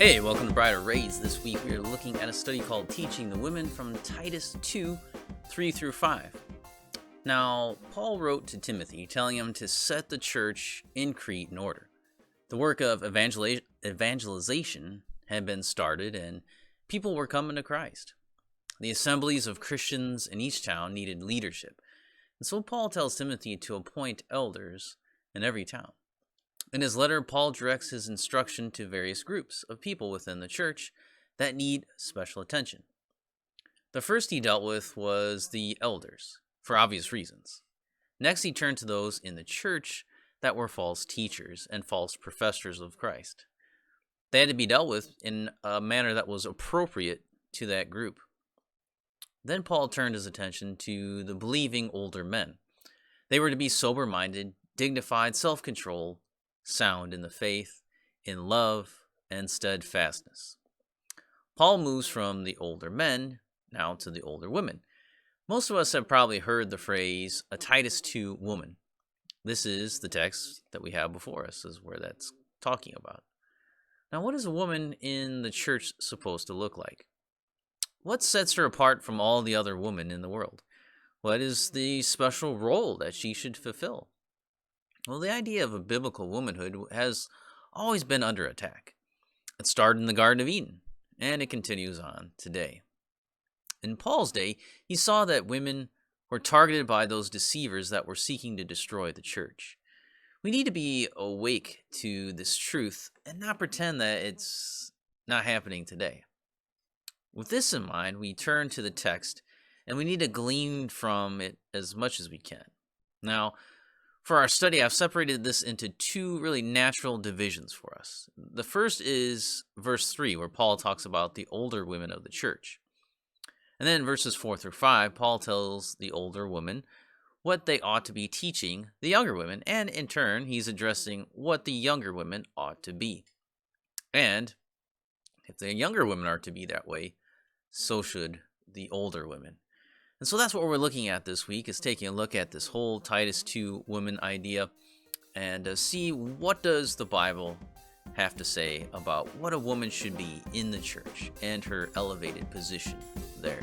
Hey, welcome to Brighter Rays. This week we are looking at a study called Teaching the Women from Titus 2, 3 through 5. Now, Paul wrote to Timothy telling him to set the church in Crete in order. The work of evangelization had been started and people were coming to Christ. The assemblies of Christians in each town needed leadership. And so Paul tells Timothy to appoint elders in every town. In his letter, Paul directs his instruction to various groups of people within the church that need special attention. The first he dealt with was the elders, for obvious reasons. Next, he turned to those in the church that were false teachers and false professors of Christ. They had to be dealt with in a manner that was appropriate to that group. Then Paul turned his attention to the believing older men. They were to be sober-minded, dignified, self-controlled, sound in the faith, in love, and steadfastness. Paul moves from the older men now to the older women. Most of us have probably heard the phrase, a Titus 2 woman. This is the text that we have before us, is where that's talking about. Now, what is a woman in the church supposed to look like? What sets her apart from all the other women in the world? What is the special role that she should fulfill? Well, the idea of a biblical womanhood has always been under attack. It started in the Garden of Eden, and it continues on today. In Paul's day, he saw that women were targeted by those deceivers that were seeking to destroy the church. We need to be awake to this truth and not pretend that it's not happening today. With this in mind, we turn to the text, and we need to glean from it as much as we can. Now, for our study, I've separated this into two really natural divisions for us. The first is verse 3, where Paul talks about the older women of the church. And then verses 4 through 5, Paul tells the older women what they ought to be teaching the younger women, and in turn, he's addressing what the younger women ought to be. And if the younger women are to be that way, so should the older women. And so that's what we're looking at this week, is taking a look at this whole Titus 2 woman idea and see what does the Bible have to say about what a woman should be in the church and her elevated position there.